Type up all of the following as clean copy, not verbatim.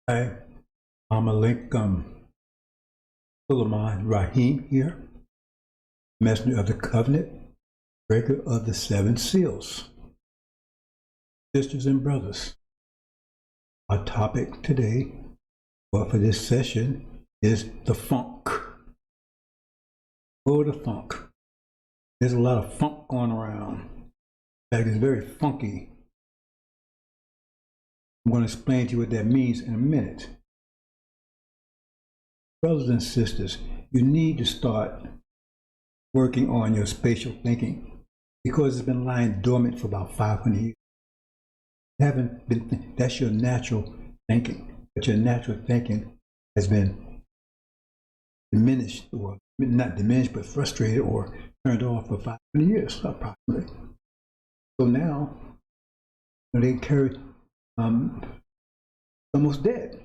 Hi, I'm Alaikum Suleiman Rahim here, messenger of the covenant, breaker of the seven seals. Sisters and brothers, our topic today, or for this session, is the funk. Oh, the funk. There's a lot of funk going around. In fact, it's very funky. I'm going to explain to you what that means in a minute. Brothers and sisters, you need to start working on your spatial thinking because it's been lying dormant for about 500 years. That's your natural thinking, but your natural thinking has been diminished, or not diminished, but frustrated or turned off for 500 years, approximately. So now, they carry almost dead.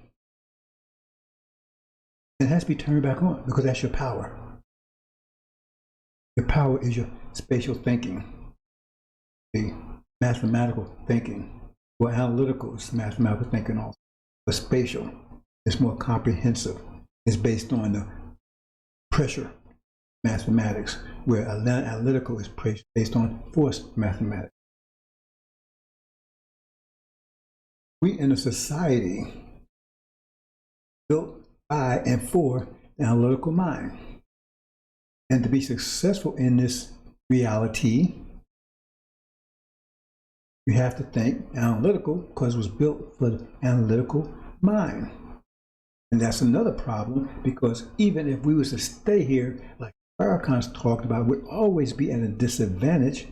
It has to be turned back on because that's your power. Your power is your spatial thinking, the mathematical thinking. Well, analytical is mathematical thinking also, but spatial is more comprehensive. It's based on the pressure mathematics, where analytical is based on force mathematics. We in a society built by and for the analytical mind. And to be successful in this reality, you have to think analytical because it was built for the analytical mind. And that's another problem, because even if we was to stay here, like Farrakhan's talked about, we'd always be at a disadvantage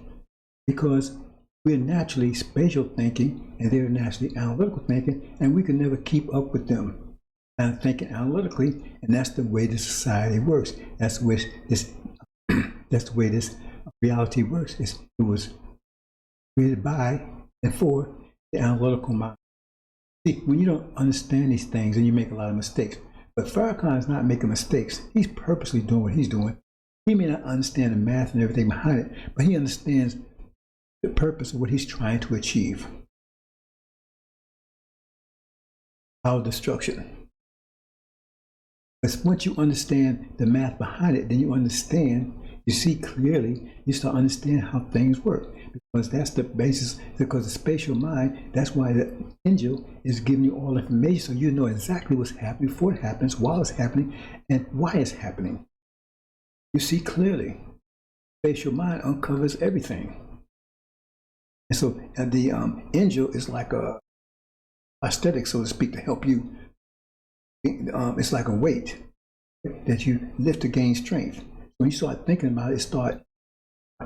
because we're naturally spatial thinking and they're naturally analytical thinking, and we can never keep up with them and thinking analytically, and that's the way the society works. That's the way this reality works. It was created by and for the analytical mind. See, when you don't understand these things, then you make a lot of mistakes. But Farrakhan is not making mistakes. He's purposely doing what he's doing. He may not understand the math and everything behind it, but he understands the purpose of what he's trying to achieve. Our destruction. Because once you understand the math behind it, then you see clearly, you start understanding how things work. Because that's the basis, because the spatial mind, that's why the angel is giving you all information so you know exactly what's happening before it happens, while it's happening, and why it's happening. You see clearly. Spatial mind uncovers everything. And so the angel is like a prosthetic, so to speak, to help you. It's like a weight that you lift to gain strength. When you start thinking about it, start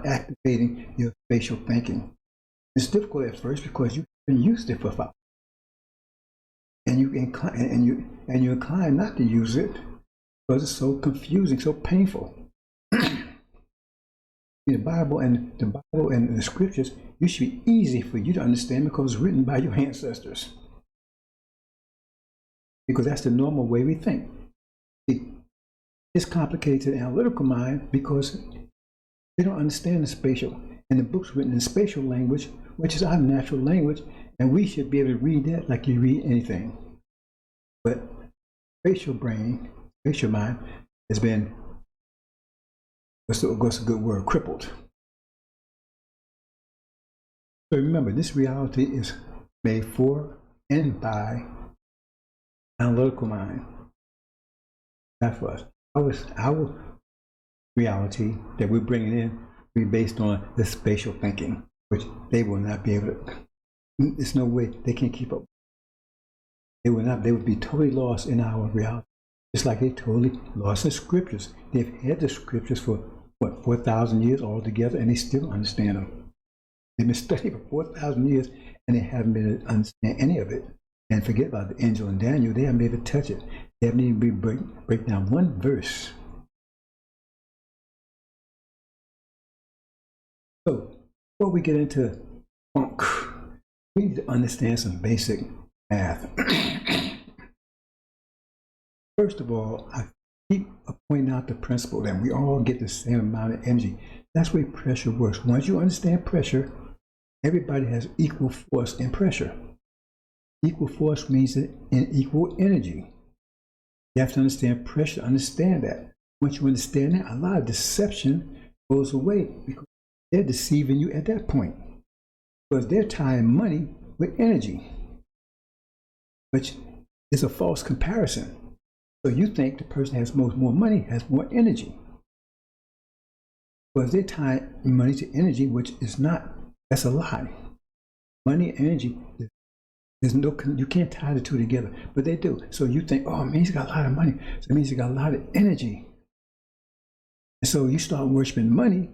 activating your spatial thinking. It's difficult at first because you've been used to it for 5 years. And you incline not to use it because it's so confusing, so painful. The Bible and the scriptures, it should be easy for you to understand because it's written by your ancestors. Because that's the normal way we think. See, it's complicated to the analytical mind because they don't understand the spatial. And the book's written in spatial language, which is our natural language, and we should be able to read that like you read anything. But spatial brain, spatial mind, has been, what's a good word, crippled. So remember, this reality is made for and by analytical mind. Not for us. Our reality that we're bringing in will be based on the spatial thinking, which they will not be able to. There's no way they can keep up. They would be totally lost in our reality. Just like they totally lost in scriptures. They've had the scriptures for, 4,000 years altogether, and they still understand them. They've been studying for 4,000 years, and they haven't been able to understand any of it. And forget about the angel and Daniel, they haven't been able to touch it. They haven't even been break down one verse. So, before we get into funk, we need to understand some basic math. First of all, I keep pointing out the principle that we all get the same amount of energy. That's the way pressure works. Once you understand pressure, everybody has equal force and pressure. Equal force means in equal energy. You have to understand pressure, understand that. Once you understand that, a lot of deception goes away because they're deceiving you at that point. Because they're tying money with energy, which is a false comparison. So you think the person has more money, has more energy. Because they're tying money to energy, which is not, that's a lie. Money and energy, you can't tie the two together, but they do. So you think, oh man, he's got a lot of money, so it means he got a lot of energy. And so you start worshiping money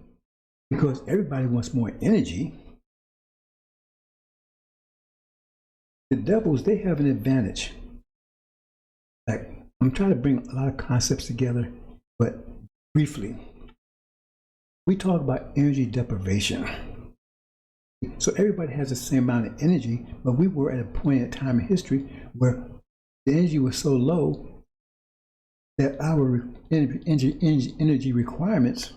because everybody wants more energy. The devils, they have an advantage. Like, I'm trying to bring a lot of concepts together, but briefly, we talk about energy deprivation. So everybody has the same amount of energy, but we were at a point in time in history where the energy was so low that our energy requirements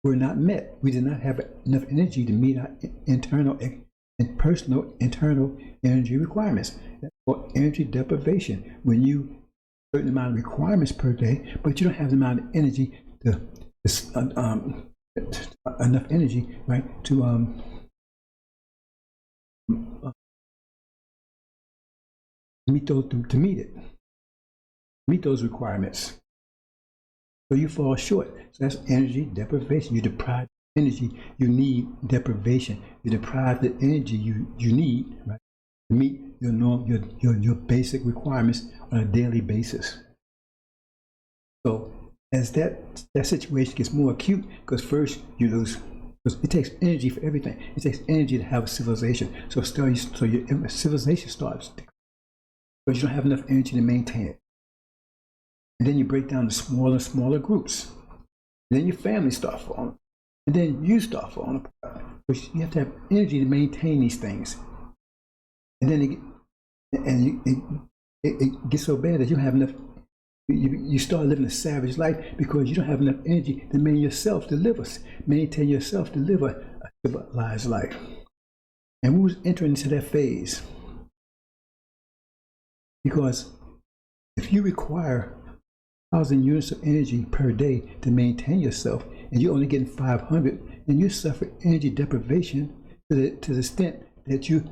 were not met. We did not have enough energy to meet our internal and personal internal energy requirements. That's called energy deprivation. When you have a certain amount of requirements per day, but you don't have the amount of energy to enough energy, right, to meet those requirements. So you fall short. So that's energy deprivation. You deprive energy you need, deprivation. You deprive the energy you need, right, to meet your basic requirements on a daily basis. So as that situation gets more acute, because first you lose, because it takes energy for everything. It takes energy to have a civilization. So your civilization starts because you don't have enough energy to maintain it. And then you break down to smaller and smaller groups. And then your family start falling. And then you start falling apart. Because you have to have energy to maintain these things. And then it gets so bad that you don't have enough. You start living a savage life because you don't have enough energy to maintain yourself to live a civilized life. And we was entering into that phase. Because if you require 1,000 units of energy per day to maintain yourself, and you're only getting 500, then you suffer energy deprivation to the extent that you're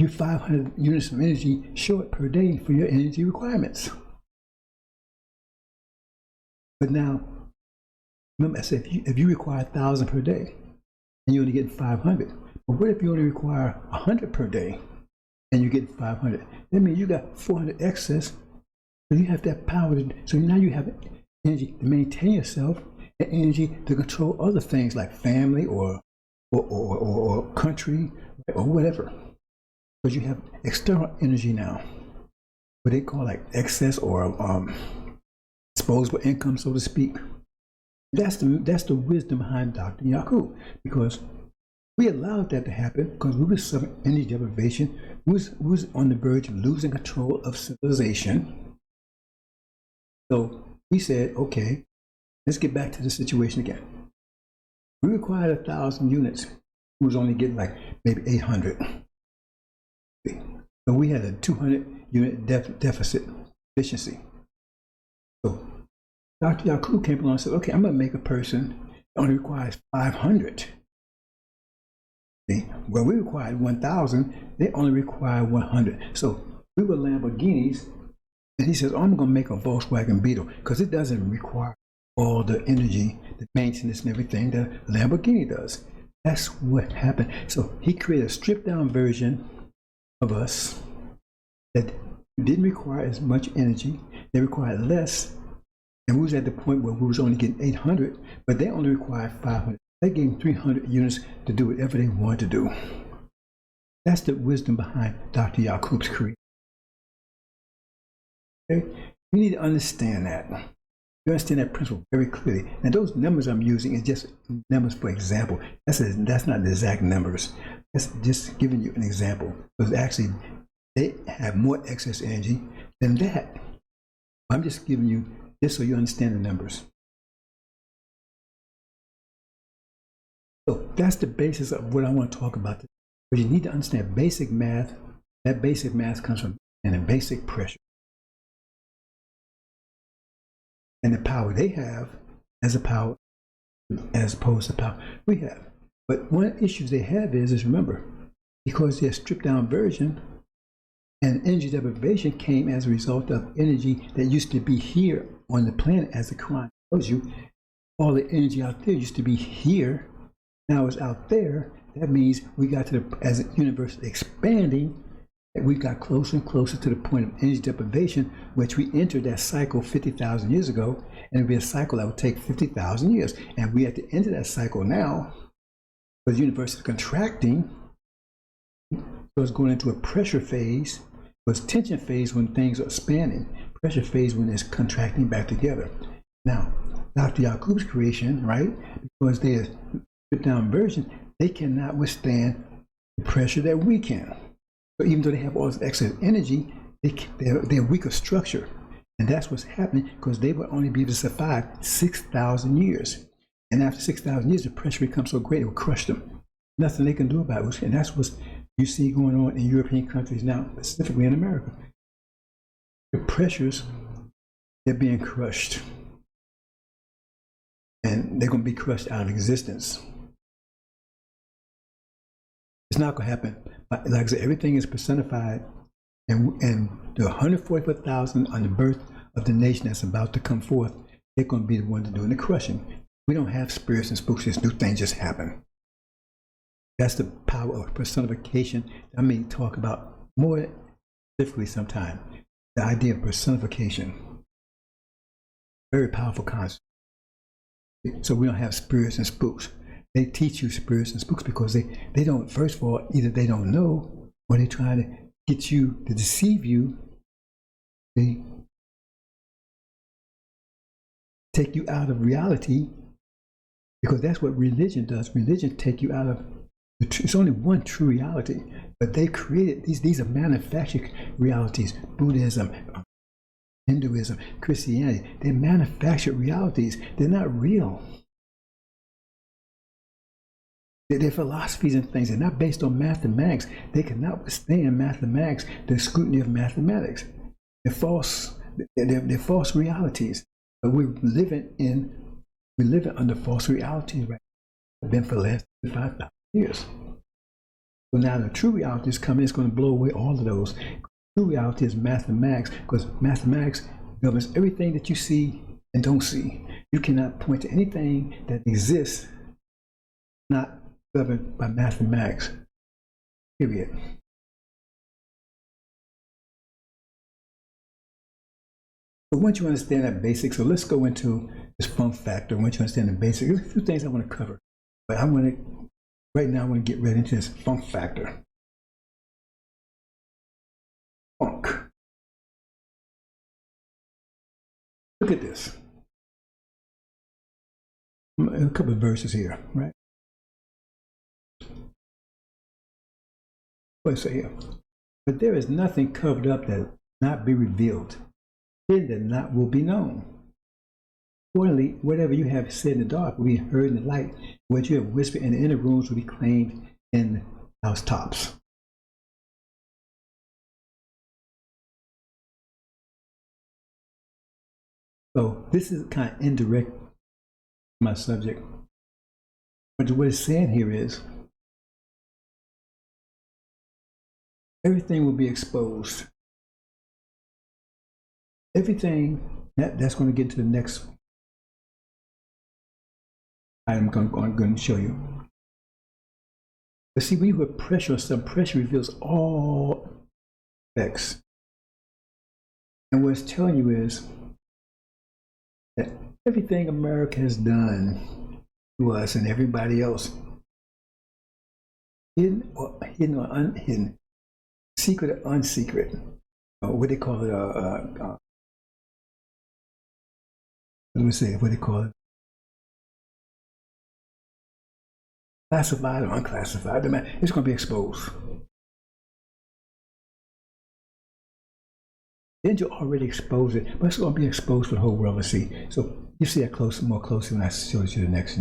500 units of energy short per day for your energy requirements. But now, remember I said if you require 1,000 per day, and you're only getting 500, but what if you only require 100 per day, and you get 500? That means you got 400 excess. So you have that power. So now you have energy to maintain yourself and energy to control other things like family or country or whatever. Because you have external energy now, what they call like excess or disposable income, so to speak. That's the wisdom behind Dr. Yakub, because we allowed that to happen because we were suffering energy deprivation. We was on the verge of losing control of civilization. So we said, okay, let's get back to the situation again. We required 1,000 units. We was only getting like maybe 800. So we had a 200 unit deficit efficiency. So Dr. Yakub came along and said, okay, I'm going to make a person that only requires 500. See? Well, we required 1,000. They only require 100. So we were Lamborghinis. And he says, oh, I'm going to make a Volkswagen Beetle because it doesn't require all the energy, the maintenance and everything that a Lamborghini does. That's what happened. So he created a stripped down version of us that didn't require as much energy. They required less. And we was at the point where we was only getting 800, but they only required 500. They gave them 300 units to do whatever they wanted to do. That's the wisdom behind Dr. Yakub's creed. Okay? You need to understand that. You understand that principle very clearly. Now, those numbers I'm using is just numbers for example. That's not the exact numbers. That's just giving you an example. Because actually, they have more excess energy than that. I'm just giving you, just so you understand the numbers. So that's the basis of what I want to talk about. But you need to understand basic math That basic mass comes from and a basic pressure. And the power they have as a power as opposed to power we have. But one of the issues they have is remember, because they're stripped down version and energy deprivation came as a result of energy that used to be here on the planet, as the Quran tells you. All the energy out there used to be here, now it's out there. That means we got to the, as the universe expanding, we got closer and closer to the point of energy deprivation, which we entered that cycle 50,000 years ago, and it'll be a cycle that will take 50,000 years. And we at the end of that cycle now, but the universe is contracting, so it's going into a pressure phase. It was tension phase when things are expanding, pressure phase when it's contracting back together. Now, Dr. Yaqub's creation, right, because they're stripped down version, they cannot withstand the pressure that we can. So even though they have all this excess energy, they're weaker structure. And that's what's happening, because they will only be able to survive 6,000 years. And after 6,000 years, the pressure becomes so great, it will crush them. Nothing they can do about it. And that's what you see going on in European countries now, specifically in America. The pressures, they're being crushed. And they're going to be crushed out of existence. It's not going to happen. Like I said, everything is personified. And the 144,000 on the birth of the nation that's about to come forth, they're going to be the ones doing the crushing. We don't have spirits and spooks. This new thing just happened. That's the power of personification. I may talk about more specifically sometime. The idea of personification. Very powerful concept. So we don't have spirits and spooks. They teach you spirits and spooks because they don't, first of all, either they don't know or they try to get you to deceive you. They take you out of reality, because that's what religion does. Religion take you out of it's only one true reality, but they created these are manufactured realities. Buddhism, Hinduism, Christianity, they're manufactured realities. They're not real. They're philosophies and things. They're not based on mathematics. They cannot withstand mathematics, the scrutiny of mathematics. They're false. They're false realities. But we're living under false realities right now. Have been for the last 5,000 years. So now the true reality is coming. It's going to blow away all of those. True reality is mathematics, because mathematics governs everything that you see and don't see. You cannot point to anything that exists not governed by mathematics, period. But once you understand that basic, so let's go into this funk factor. Once you understand the basics, there's a few things I want to cover. But right now I want to get right into this funk factor. Funk. Look at this. A couple of verses here, right? What does it say here? But there is nothing covered up that will not be revealed, hidden that not will be known. Accordingly, whatever you have said in the dark will be heard in the light. What you have whispered in the inner rooms will be claimed in the housetops. So this is kind of indirect to my subject. But what it's saying here is everything will be exposed. Everything that's going to get to the next item I'm going to show you. But see, when you put pressure on something, pressure reveals all effects. And what it's telling you is that everything America has done to us and everybody else, hidden or unhidden, secret or unsecret, what they call it, what they call it, classified or unclassified, it's going to be exposed. The angel already exposed it, but it's going to be exposed for the whole world to see. So you see that more closely when I show you the next.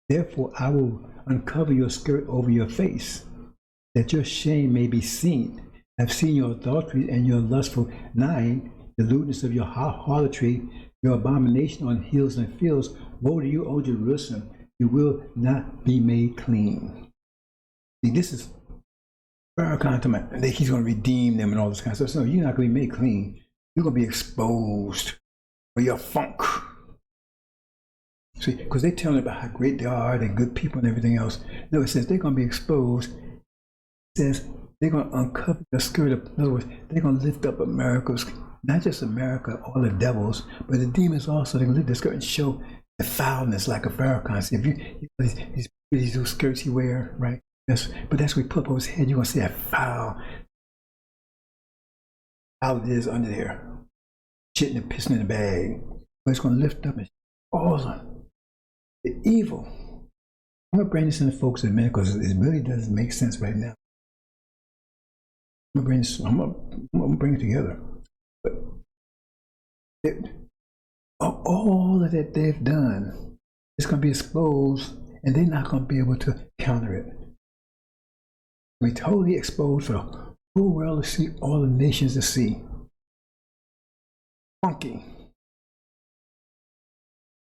Therefore, I will uncover your skirt over your face, that your shame may be seen. I've seen your adultery and your lustful lying, the lewdness of your harlotry, your abomination on hills and fields. Woe to you, O Jerusalem! You will not be made clean. See, this is Farrakhan talking about he's going to redeem them and all this kind of stuff. So you're not going to be made clean. You're going to be exposed for your funk. See, because they're telling about how great they are, they're good people and everything else. No, it says they're going to be exposed. It says they're going to uncover the skirt of, in other words, they're going to lift up America's, not just America, all the devils, but the demons also. They're going to lift the skirt and show the foulness like a Farrakhan. See, if you these little skirts he wear, right? But that's what we put up over his head. You're going to see that foul it is under there, shitting and pissing in the bag. But it's going to lift up and all the evil. I'm going to bring this in the folks in a minute because it really doesn't make sense right now. I'm going to bring it together. But all of that they've done is going to be exposed, and they're not going to be able to counter it. We're totally exposed for the whole world to see, all the nations to see. Funky.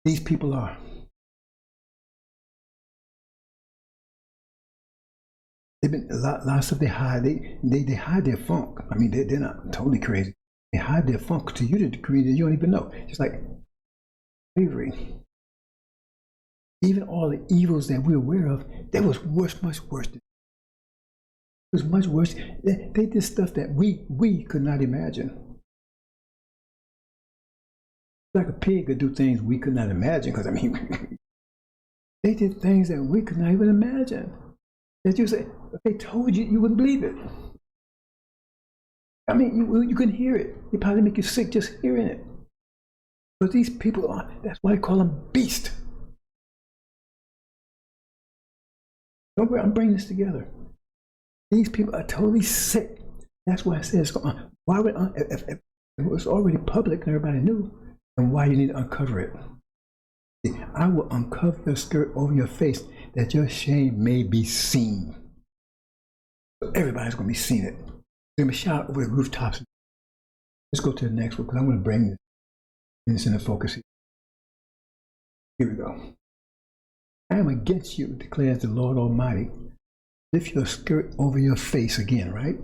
These people are. They've been a lot of stuff they hide. They hide their funk. I mean, they're not totally crazy. They hide their funk to you to the degree that you don't even know. Just like slavery. Even all the evils that we're aware of, there was worse, much worse. It was much worse. They did stuff that we could not imagine. Like a pig could do things we could not imagine, because I mean, they did things that we could not even imagine. That you say, if they told you, you wouldn't believe it. I mean, you couldn't hear it. It probably make you sick just hearing it. But these people are, that's why they call them beasts. Don't worry, I'm bringing this together. These people are totally sick. That's why I said, why would, if it was already public and everybody knew, then why you need to uncover it? I will uncover your skirt over your face, that your shame may be seen. So everybody's going to be seeing it. They're going to shout over the rooftops. Let's go to the next one, because I'm going to bring this in the focus here. Here we go. I am against you, declares the Lord Almighty. Lift your skirt over your face again, right?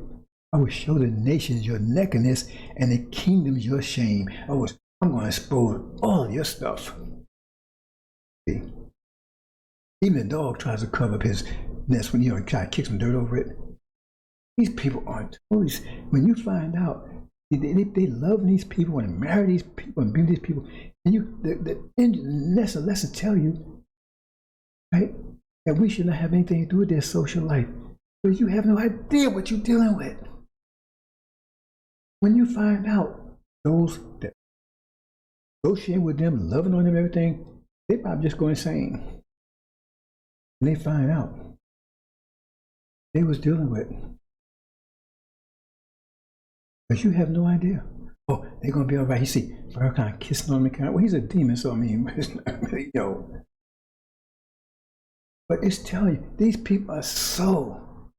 I will show the nations your nakedness and the kingdoms your shame. I'm going to expose all your stuff. See? Even the dog tries to cover up his nest when he tries to kick some dirt over it. These people aren't totally. When you find out they love these people, want to marry these people and be with these people, and the lesson tell you, right, that we should not have anything to do with their social life, because you have no idea what you're dealing with. When you find out those that associate with them, loving on them, everything, they probably just go insane. And they find out they was dealing with. But you have no idea. Oh, they're going to be all right. You see, Farrakhan kissing on me. Well, he's a demon, so I mean, it's not really, But it's telling you, these people are so.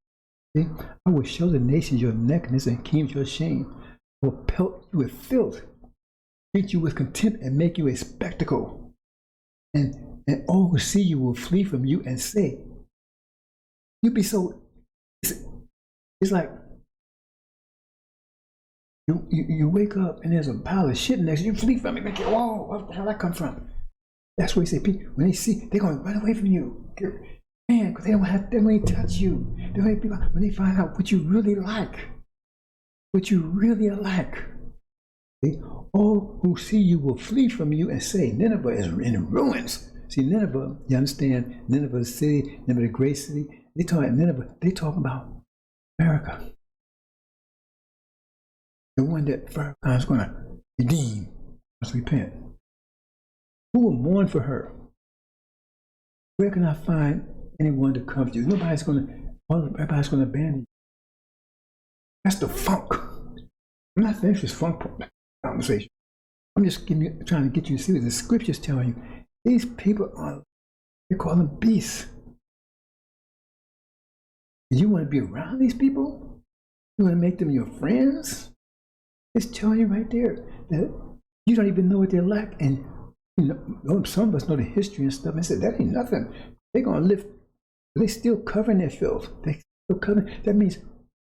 See? I will show the nations your nakedness and kings your shame. I will pelt you with filth, treat you with contempt, and make you a spectacle. And all who see you will flee from you and say, you be so. It's like you wake up and there's a pile of shit next to you. You flee from it. Like, whoa, where the hell that come from? That's where you say, people, when they see, they're going to run away from you. Man, because they don't even touch you. When they find out what you really like, what you really like, okay? All who see you will flee from you and say, Nineveh is in ruins. See, Nineveh, you understand, Nineveh is a city, Nineveh, a great city. They talk about Nineveh, they talk about America. The one that Farrakhan is going to redeem, must repent. Who will mourn for her? Where can I find anyone to comfort you? Everybody's going to abandon you. That's the funk. I'm not finished this funk conversation. I'm just trying to get you to see what the scriptures telling you. These people are, they call them beasts. You want to be around these people? You want to make them your friends? It's telling you right there that you don't even know what they're like. And some of us know the history and stuff. And said that ain't nothing. They're gonna live. They still covering their filth. They still covering. That means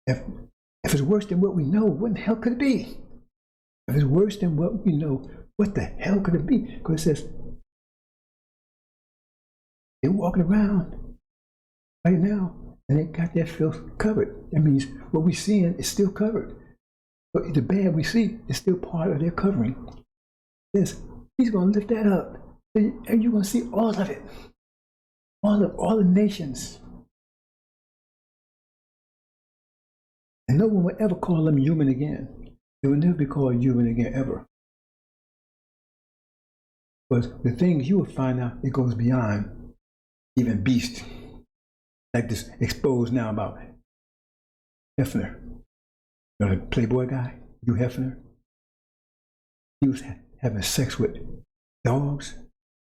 if it's worse than what we know, what the hell could it be? If it's worse than what we know, what the hell could it be? Because it says they're walking around right now and they got their filth covered. That means what we're seeing is still covered. But the bad we see is still part of their covering. Yes, he's going to lift that up. And you're going to see all of it. All the nations. And no one will ever call them human again. They will never be called human again, ever. But the things you will find out, it goes beyond even beast. Like this exposed now about Hefner. You know the Playboy guy, Hugh Hefner? He was having sex with dogs.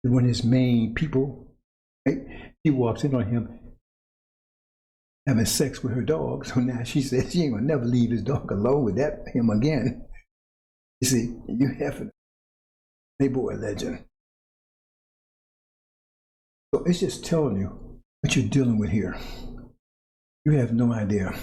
One of his main people, right? She walks in on him having sex with her dog. So now she says she ain't gonna never leave his dog alone with him again. You see, Hugh Hefner, Playboy legend. So it's just telling you what you're dealing with here. You have no idea.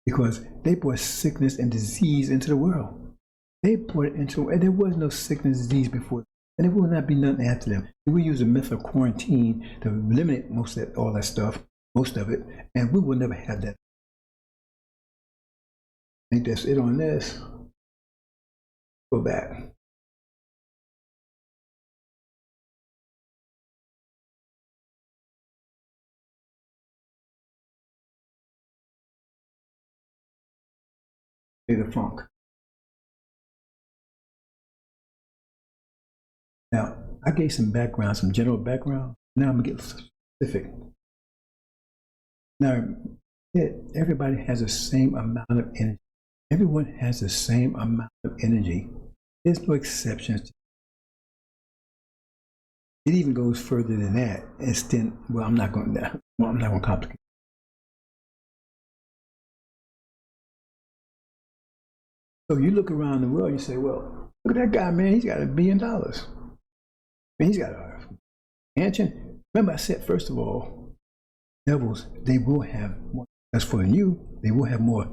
Because they brought sickness and disease into the world. They brought it into, and there was no sickness and disease before, and there will not be nothing after them. We use the method of quarantine to eliminate most of that, all that stuff, most of it, and we will never have that. I think that's it on this. Go back. The funk. Now, I gave some background, some general background. Now I'm gonna get specific. Now, everybody has the same amount of energy. Everyone has the same amount of energy. There's no exceptions. It even goes further than that. It's then, well, I'm not going to complicate. So you look around the world, you say, well, look at that guy, man, he's got $1 billion. Man, he's got a mansion. Remember I said, first of all, devils, they will have more successful than you. They will have more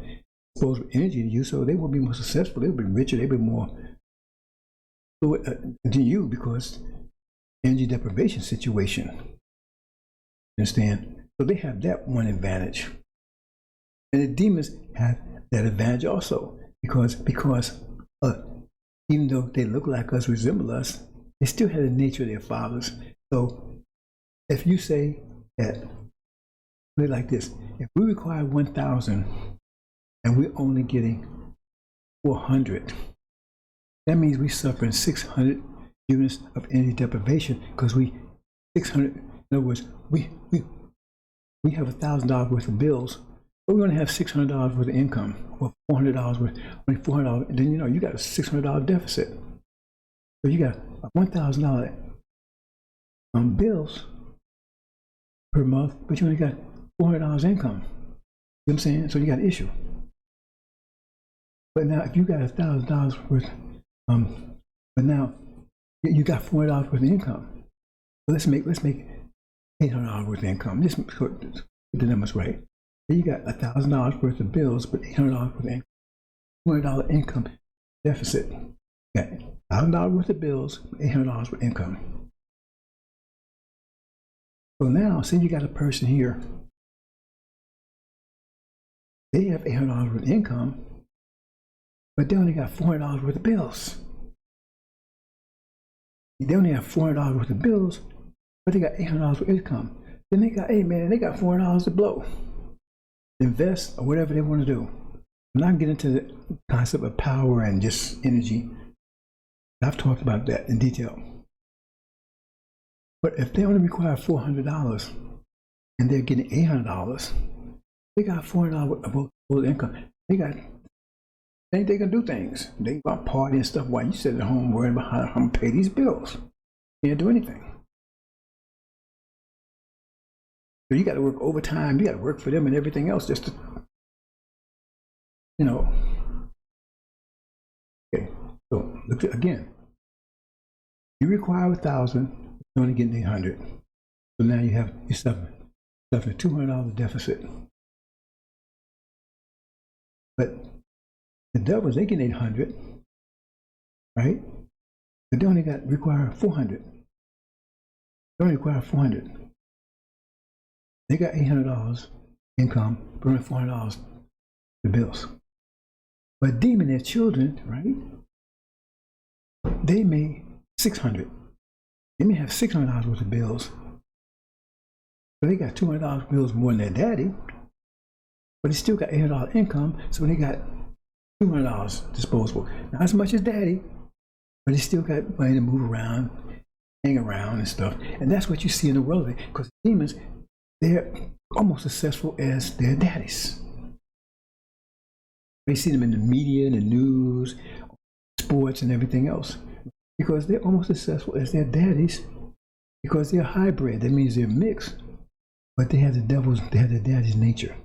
disposable energy than you, so they will be more successful. They'll be richer. They'll be more than you because energy deprivation situation. Understand? So they have that one advantage. And the demons have that advantage also. Because even though they look like us, resemble us, they still have the nature of their fathers. So if you say that, put it like this, if we require 1,000 and we're only getting 400, that means we're suffering 600 units of energy deprivation because 600, in other words, we have $1,000 worth of bills. We're going to have $600 worth of income, or $400 worth, only $400. Then you got a $600 deficit. So you got $1,000 bills per month, but you only got $400 income. You know what I'm saying? So you got an issue. But now, if you got $1,000 worth, but now you got $400 worth of income. So let's make $800 worth of income. Just get the numbers right. You got $1,000 worth of bills, but $800 worth of income. $200 income deficit. You got $1,000 worth of bills, $800 worth of income. So now, say you got a person here. They have $800 worth of income, but they only got $400 worth of bills. They only have $400 worth of bills, but they got $800 worth of income. Then they got, hey man, they got $400 to blow. Invest or whatever they want to do. I'm not getting into the concept of power and just energy. I've talked about that in detail. But if they only require $400 and they're getting $800, they got $400 of income. They think they can do things. They can go out party and stuff while you sit at home worrying about how I'm gonna pay these bills. Can't do anything. So you got to work overtime. You got to work for them and everything else just to, you know. Okay. So look again. You require 1,000. You're only getting 800. So now you're suffering a $200 deficit. But the devils, they get 800, right? But they only require 400. They only require 400. They got $800 income, but only $400 the bills. But demon, their children, right? They may 600. They may have $600 worth of bills, but they got $200 bills more than their daddy. But they still got $800 income, so they got $200 disposable. Not as much as daddy, but they still got money to move around, hang around and stuff. And that's what you see in the world, because demons, they're almost as successful as their daddies. We see them in the media, in the news, sports, and everything else, because they're almost as successful as their daddies, because they're hybrid. That means they're mixed, but they have the daddy's nature.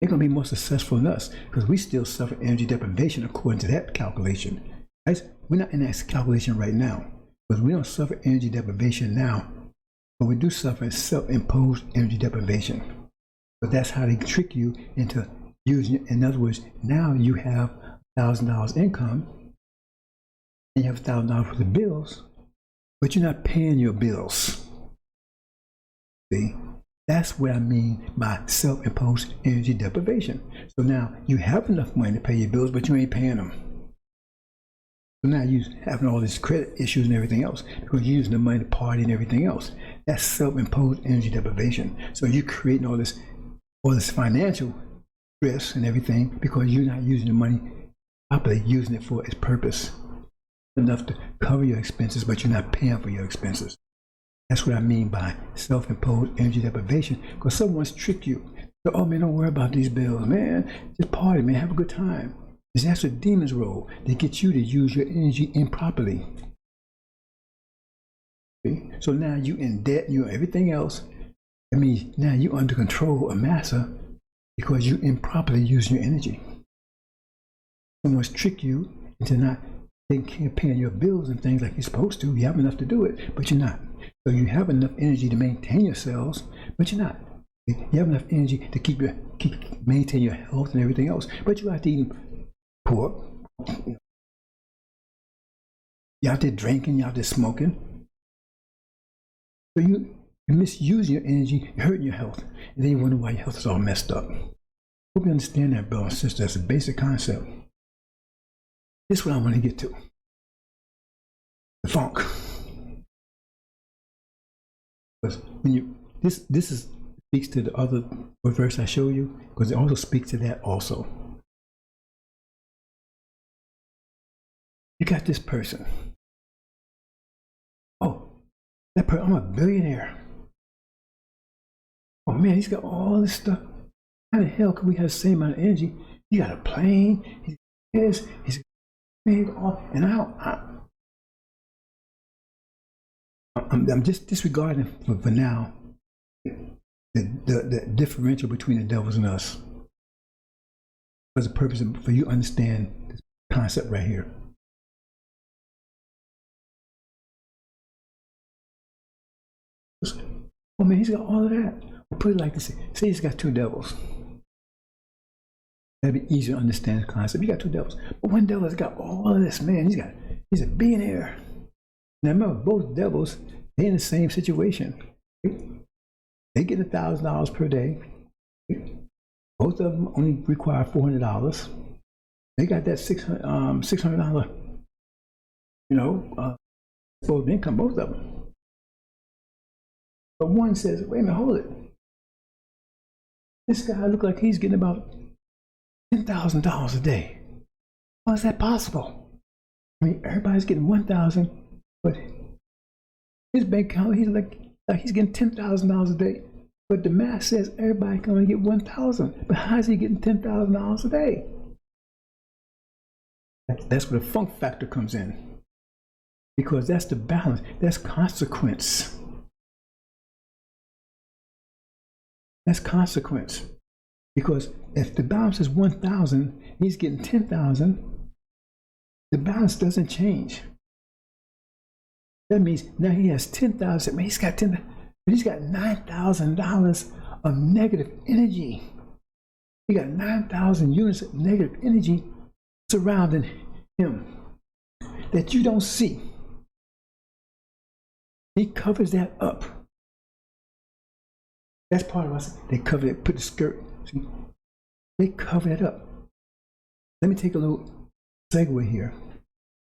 They're going to be more successful than us, because we still suffer energy deprivation according to that calculation. We're not in that calculation right now, because we don't suffer energy deprivation now, but we do suffer self-imposed energy deprivation. But that's how they trick you into using it. In other words, now you have $1,000 income, and you have $1,000 worth of bills, but you're not paying your bills. See? That's what I mean by self-imposed energy deprivation. So now you have enough money to pay your bills, but you ain't paying them. So now you're having all these credit issues and everything else, because you're using the money to party and everything else. That's self-imposed energy deprivation. So you're creating all this financial stress and everything, because you're not using the money properly, using it for its purpose. Enough to cover your expenses, but you're not paying for your expenses. That's what I mean by self-imposed energy deprivation, because someone's tricked you. So, oh man, don't worry about these bills, man. Just party, man, have a good time. That's the demon's role. They get you to use your energy improperly. Okay? So now you in debt, you everything else. I mean, now you under control of massa, because you improperly using your energy. Someone's tricked you into not paying your bills and things like you're supposed to. You have enough to do it, but you're not. So you have enough energy to maintain yourselves, but you're not. You have enough energy to maintain your health and everything else, but you're out there eating pork. You're out there drinking, you're out there smoking. So you misuse your energy, you're hurting your health, and then you wonder why your health is all messed up. Hope you understand that, brother and sister. That's a basic concept. This is what I want to get to. The funk. Because when this speaks to the other verse I show you, because it also speaks to that also. You got this person. Oh, that person, I'm a billionaire. Oh man, he's got all this stuff. How the hell could we have the same amount of energy? He got a plane, he's made all, and I'm just disregarding for now the differential between the devils and us. For the purpose for you to understand this concept right here. Oh man, he's got all of that. We'll put it like this. Say he's got two devils. That'd be easier to understand the concept. You got two devils. But one devil has got all of this, man. He's a billionaire. Now remember, both devils, they're in the same situation. They get $1,000 per day. Both of them only require $400. They got that $600, disposable income, both of them. But one says, wait a minute, hold it. This guy look like he's getting about $10,000 a day. How is that possible? I mean, everybody's getting $1,000, but his bank account, he's like he's getting $10,000 a day. But the math says everybody can only get $1,000. But how is he getting $10,000 a day? That's where the funk factor comes in. Because that's the balance. That's consequence. That's consequence. Because if the balance is 1,000, he's getting 10,000, the balance doesn't change. That means now he has 10,000. He's got but he's got $9,000 of negative energy. He got 9,000 units of negative energy surrounding him that you don't see. He covers that up. That's part of us. They cover it, put the skirt. See, they cover it up. Let me take a little segue here.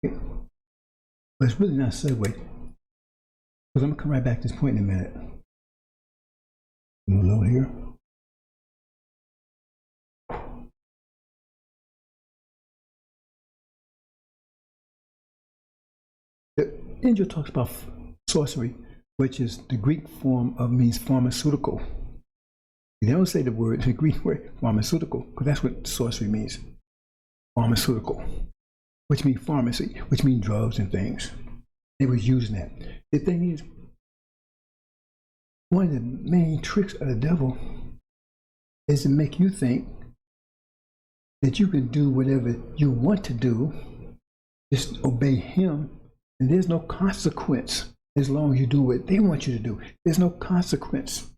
Okay. But it's really not a segue. Because I'm going to come right back to this point in a minute. A little low here. The angel talks about sorcery, which is the Greek form of means pharmaceutical. They don't say the word, the Greek word pharmaceutical, because that's what sorcery means. Pharmaceutical, which means pharmacy, which means drugs and things. They was using that. The thing is, one of the main tricks of the devil is to make you think that you can do whatever you want to do, just obey him, and there's no consequence as long as you do what they want you to do. There's no consequence.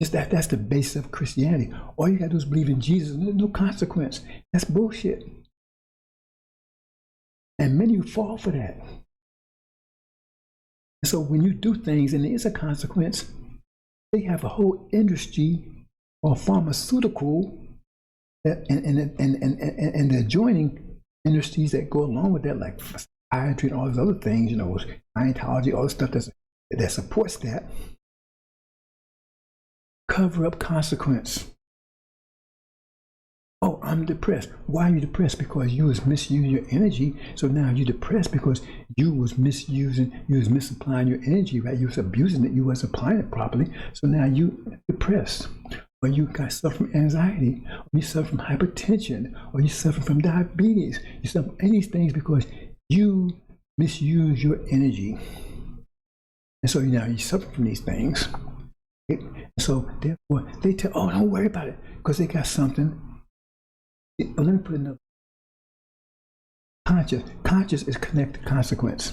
Just that's the basis of Christianity. All you gotta do is believe in Jesus, and there's no consequence. That's bullshit. And many fall for that. And so when you do things and there is a consequence, they have a whole industry or pharmaceutical that, and the adjoining industries that go along with that, like psychiatry and all those other things, you know, Scientology, all the stuff that supports that, cover up consequence. Oh, I'm depressed. Why are you depressed? Because you was misusing your energy. So now you're depressed because you was misusing, you was misapplying your energy, right? You was abusing it, you was applying it properly. So now you depressed. Or you got suffer from anxiety, or you suffer from hypertension, or you suffer from diabetes. You suffer from any of these things because you misuse your energy. And so now you suffer from these things. So therefore they tell, oh, don't worry about it, because they got something. Let me put another. Conscious is connected to consequence.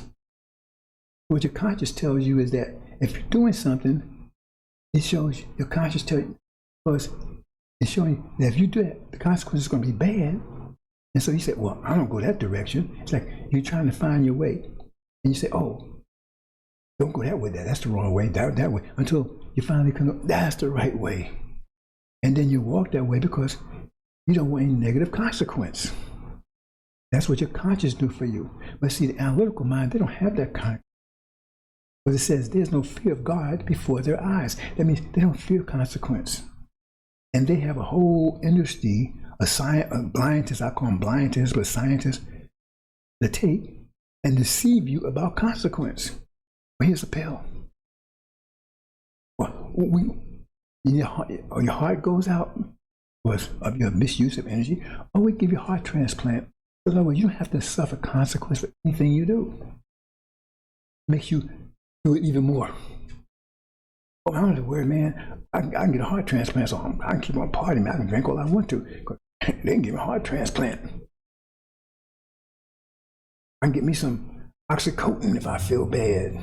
What your conscious tells you is that if you're doing something, it shows your conscious tell you, because it's showing you that if you do that, the consequence is going to be bad. And so you say, well, I don't go that direction. It's like you're trying to find your way, and you say, oh, don't go that way. That's the wrong way. That way, until you finally come up, that's the right way, and then you walk that way because you don't want any negative consequence. That's what your conscience do for you. But see, the analytical mind, they don't have that kind. Because it says there's no fear of God before their eyes. That means they don't fear consequence. And they have a whole industry, a scientists, I call them blind-ists, but scientists, that take and deceive you about consequence. Well, here's a pill. Your heart goes out because of your misuse of energy, or we give you a heart transplant. In other words, you don't have to suffer consequence for anything you do. It makes you do it even more. Oh, I don't have to worry, man. I can get a heart transplant, so I can keep on partying. I can drink all I want to. They can give me a heart transplant. I can get me some oxycodone if I feel bad.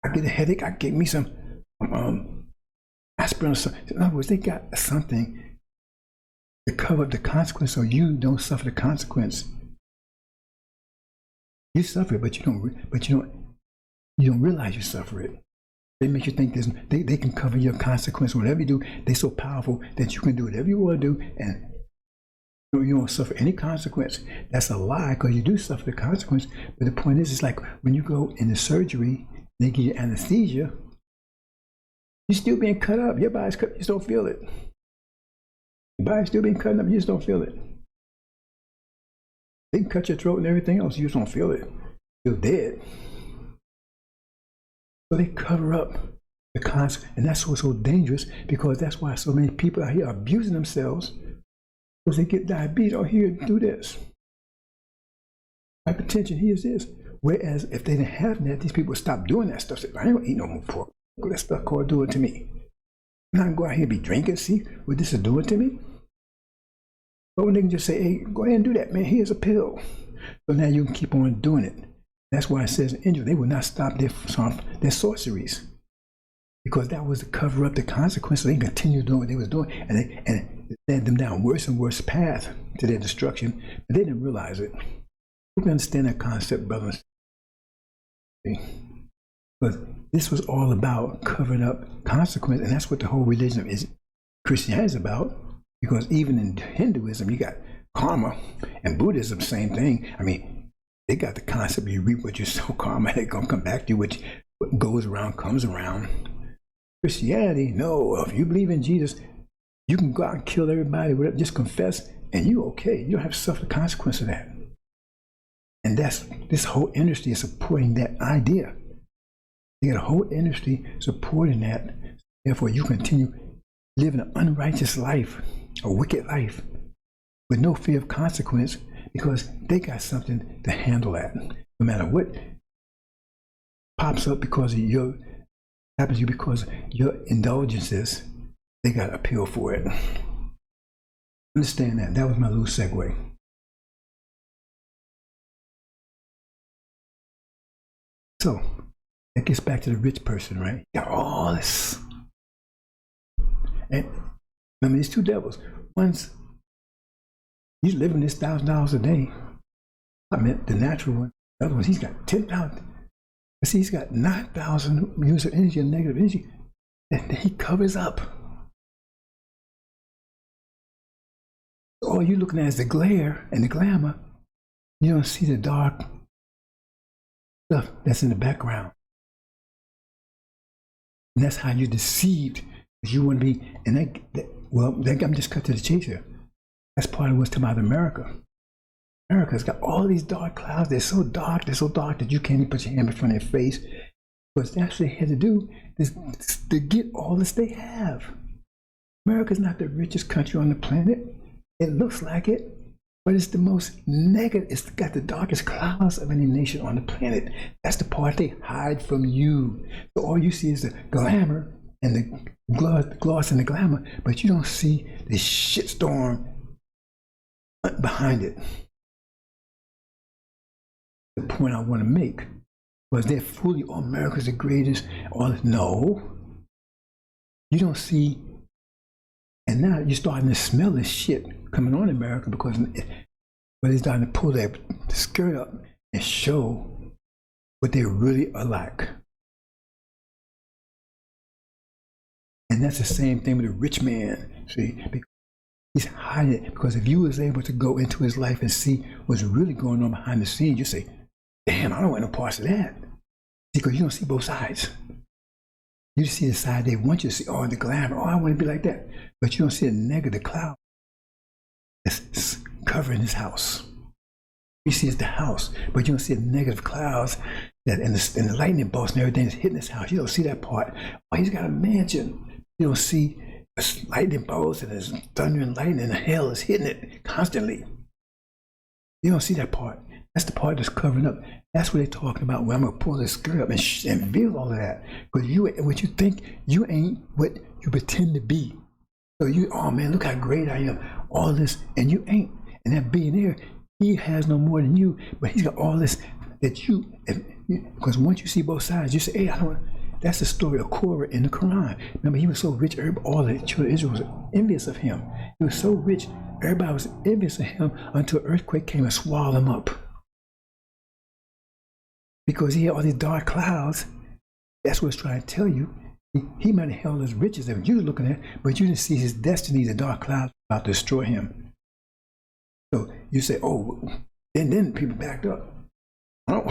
I get a headache, I get me some aspirin or something. In other words, they got something to cover up the consequence so you don't suffer the consequence. You suffer it, but you don't realize you suffer it. They make you think they can cover your consequence. Whatever you do, they're so powerful that you can do whatever you want to do and you don't suffer any consequence. That's a lie, because you do suffer the consequence. But the point is, it's like when you go into surgery, they give you anesthesia, you're still being cut up. Your body's cut, you just don't feel it. Your body's still being cut up, you just don't feel it. They can cut your throat and everything else, you just don't feel it. You're dead. So they cover up the consequence, and that's what's so dangerous, because that's why so many people out here are abusing themselves, because they get diabetes. Oh, here, do this. Hypertension, here's this. whereas if they didn't have that, these people would stop doing that stuff. Say, I ain't gonna eat no more pork. That stuff called do it to me. I'm not gonna go out here and be drinking. See what this is doing to me? But when they can just say, hey, go ahead and do that, man. Here's a pill. So now you can keep on doing it. That's why it says in Injil, they would not stop their sorceries. Because that was to cover up the consequences. They continued doing what they was doing. And it led them down worse and worse path to their destruction. But they didn't realize it. We can understand that concept, brothers. But this was all about covering up consequence. And that's what the whole religion is. Christianity is about. Because even in Hinduism, you got karma, and Buddhism, same thing. I mean, they got the concept you reap what you sow, karma, it's gonna come back to you, what goes around comes around. Christianity, no, if you believe in Jesus, you can go out and kill everybody, whatever, just confess, and you're okay. You don't have to suffer the consequence of that. And that's, this whole industry is supporting that idea. They got a whole industry supporting that. Therefore, you continue living an unrighteous life, a wicked life, with no fear of consequence, because they got something to handle that. No matter what pops up because of your, happens to you because of your indulgences, they got to appeal for it. Understand that. That was my little segue. So, that gets back to the rich person, right? Got all this. And remember, these two devils. One's, he's living this $1,000 a day. I meant the natural one. The other one, he's got 10,000. See, he's got 9,000 units of energy and negative energy that he covers up. All you're looking at is the glare and the glamour. You don't see the dark stuff that's in the background. And that's how you're deceived. Because you want to be, and I'm just cut to the chase here. That's part of what's talking about America. America's got all these dark clouds. They're so dark that you can't even put your hand in front of their face. Because that's what they had to do, is to get all this they have. America's not the richest country on the planet. It looks like it, but it's the most negative. It's got the darkest clouds of any nation on the planet. That's the part they hide from you. So all you see is the glamour and the gloss and the glamour, but you don't see the shitstorm behind it. The point I want to make was they're fully, oh, America's the greatest. No, you don't see. And now you're starting to smell this shit coming on in America because they're starting to pull their skirt up and show what they really are like. And that's the same thing with a rich man. See, because he's hiding it. Because if you was able to go into his life and see what's really going on behind the scenes, you say, damn, I don't want no parts of that. Because you don't see both sides. You see the side they want you to see, oh, the glamour, oh, I want to be like that. But you don't see the negative cloud that's covering his house. You see it's the house, but you don't see the negative clouds that and the lightning bolts and everything that's hitting his house. You don't see that part. Oh, he's got a mansion. You don't see the lightning bolts and there's thunder and lightning and hell is hitting it constantly. You don't see that part. That's the part that's covering up. That's what they're talking about. When I'm gonna pull this skirt up and reveal all of that. Because what you think, you ain't what you pretend to be. So you, oh man, look how great I am. All this, and you ain't. And that billionaire, he has no more than you, but he's got all this that you. Because once you see both sides, you say, hey, I don't. That's the story of Korah in the Quran. Remember, he was so rich, all the children of Israel was envious of him. He was so rich, everybody was envious of him until an earthquake came and swallowed him up. Because he had all these dark clouds. That's what it's trying to tell you. He might have held as rich as you were looking at, but you didn't see his destiny, the dark clouds about to destroy him. So you say, oh, then people backed up. I don't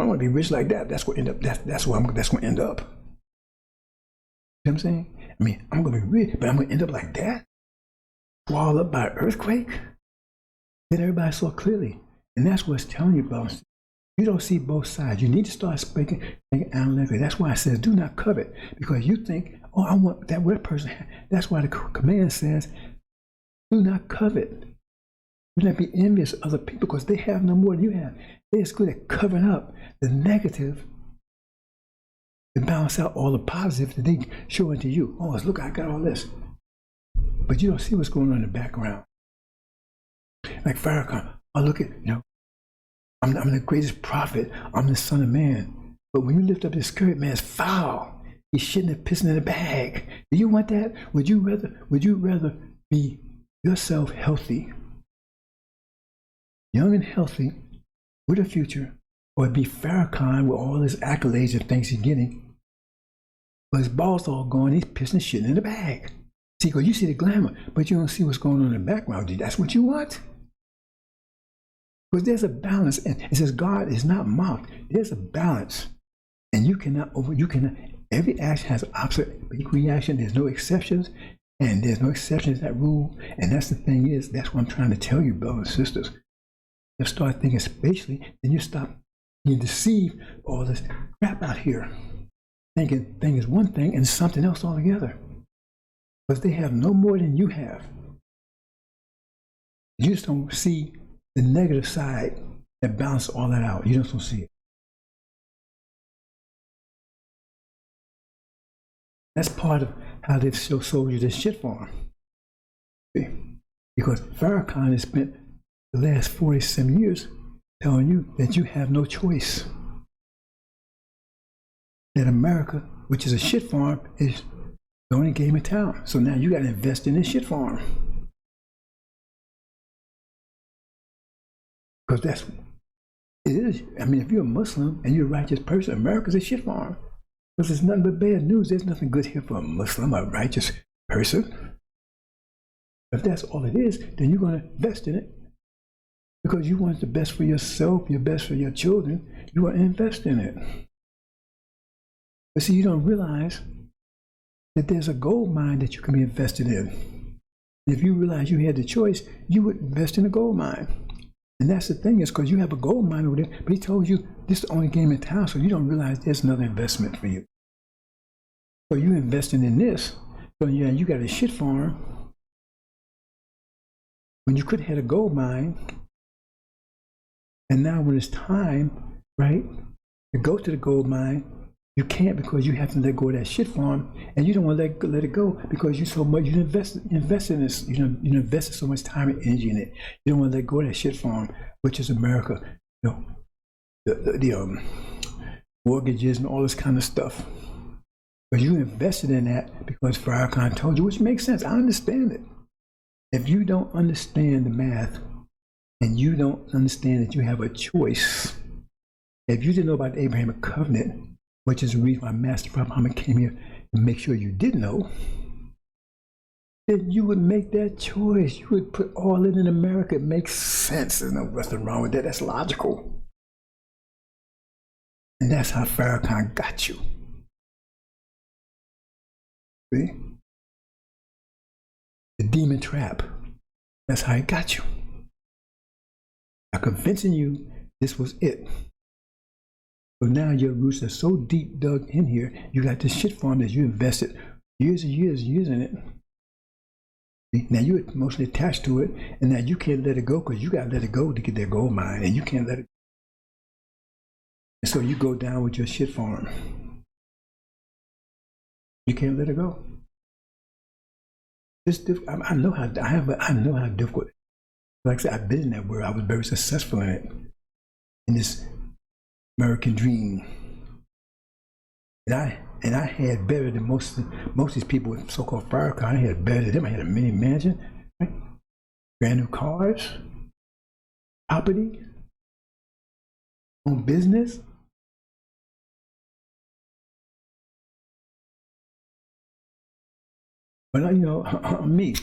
want to be rich like that. That's what end up. That's going to end up. You know what I'm saying? I mean, I'm going to be rich, but I'm going to end up like that, swallowed up by an earthquake. Then everybody saw clearly, and that's what it's telling you about. You don't see both sides. You need to start thinking analytically. That's why I said do not covet, because you think, oh, I want that what person. That's why the command says, do not covet. Do not be envious of other people because they have no more than you have. They're just good at covering up the negative to balance out all the positive that they show into you. Oh, look, I got all this. But you don't see what's going on in the background. Like Farrakhan, oh, look at, I'm the greatest prophet. I'm the son of man. But when you lift up his skirt, man, it's foul. He's shitting and pissing in a bag. Do you want that? Would you rather be yourself healthy, young and healthy, with a future, or be Farrakhan with all his accolades and things he's getting, but his balls all gone, he's pissing and shitting in the bag? See, because you see the glamour, but you don't see what's going on in the background. That's what you want? Because there's a balance, and it says God is not mocked. There's a balance, and you cannot, every action has an opposite reaction. There's no exceptions, and there's no exceptions to that rule. And that's the thing is, that's what I'm trying to tell you, brothers and sisters. You start thinking spatially, then you deceive all this crap out here. Thinking thing is one thing and something else altogether. Because they have no more than you have. You just don't see the negative side that balances all that out. You just don't see it. That's part of how they've sold you this shit farm. See? Because Farrakhan has spent the last 47 years telling you that you have no choice. That America, which is a shit farm, is the only game in town. So now you got to invest in this shit farm. Because that's, it is. I mean, if you're a Muslim and you're a righteous person, America's a shit farm. Because there's nothing but bad news. There's nothing good here for a Muslim, a righteous person. If that's all it is, then you're going to invest in it. Because you want the best for yourself, your best for your children. You want to invest in it. But see, you don't realize that there's a gold mine that you can be invested in. If you realize you had the choice, you would invest in a gold mine. And that's the thing, is because you have a gold mine over there, but he told you this is the only game in town, so you don't realize there's another investment for you. So you're investing in this, so yeah, you got a shit farm when you could have had a gold mine. And now when it's time, right, to go to the gold mine, you can't because you have to let go of that shit farm, and you don't want to let it go because you so much you invest in this, you invested so much time and energy in it. You don't want to let go of that shit farm, which is America, the mortgages and all this kind of stuff. But you invested in that because Farrakhan told you, which makes sense. I understand it. If you don't understand the math and you don't understand that you have a choice, if you didn't know about the Abrahamic covenant, which is the reason why Master Prophet Muhammad came here to make sure you did know, then you would make that choice. You would put all in America. It makes sense. There's nothing wrong with that. That's logical. And that's how Farrakhan got you. See? The demon trap. That's how he got you. By convincing you this was it. But now your roots are so deep dug in here, you got this shit farm that you invested years and years and years in it. See? Now you're emotionally attached to it, and now you can't let it go because you got to let it go to get that gold mine, and you can't let it go. And so you go down with your shit farm. You can't let it go. It's difficult. I know how difficult. Like I said, I've been in that world. I was very successful in it, in this American dream. And I had better than most of these people with so-called Farrakhan. I had better than them. I had a mini mansion, right? Brand new cars, property, own business. But I'm me.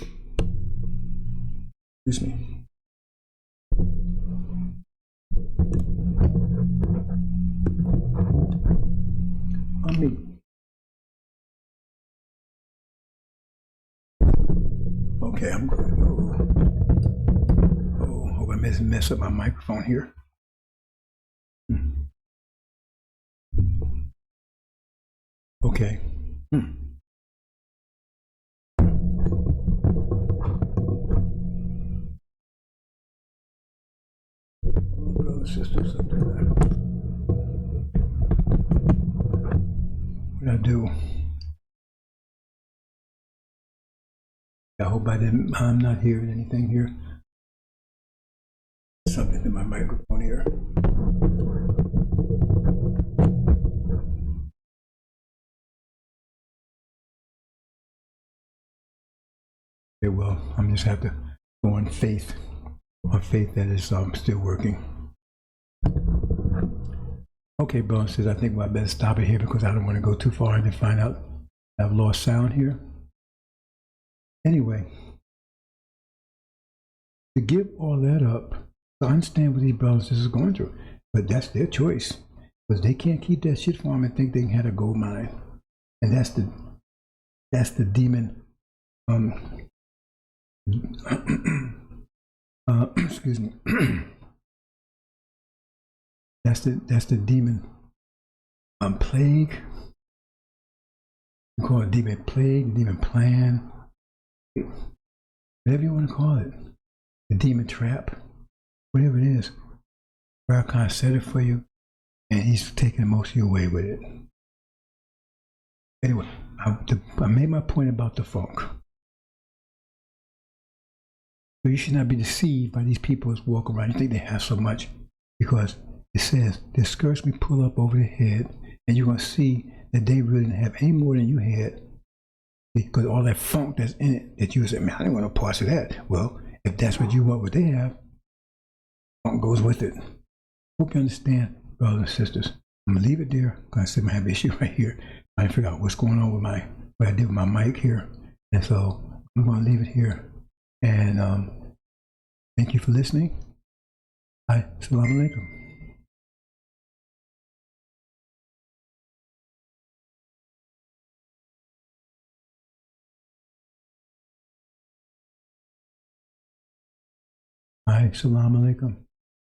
Excuse me. I'm me. Okay, I'm good. Oh, hope I mess up my microphone here. Okay. I hope I'm not hearing anything here. Something to my microphone here. Okay, well, I'm just have to go on faith that is still working. Okay, Bone says, I think I better stop it here because I don't want to go too far and find out I've lost sound here. Anyway, to give all that up, I understand what these brothers is going through, but that's their choice because they can't keep that shit farm and think they can have a gold mine, and that's the demon. Excuse me. that's the demon plague. You call it demon plague, demon plan, whatever you want to call it. The demon trap, whatever it is. Farrakhan set it for you, and he's taking most of you away with it. Anyway, I made my point about the funk. So you should not be deceived by these people who walk around. You think they have so much, because it says the skirts we pull up over their head, and you're going to see that they really didn't have any more than you had, because all that funk that's in it that you say, man, I don't want no parts of that. Well, if that's what you want, what they have, funk goes with it. Hope you understand, brothers and sisters. I'm gonna leave it there because I said I have an issue right here. I didn't figure out what's going on with what I did with my mic here, and so I'm gonna leave it here. And thank you for listening. Assalamu alaikum. Assalamu alaikum.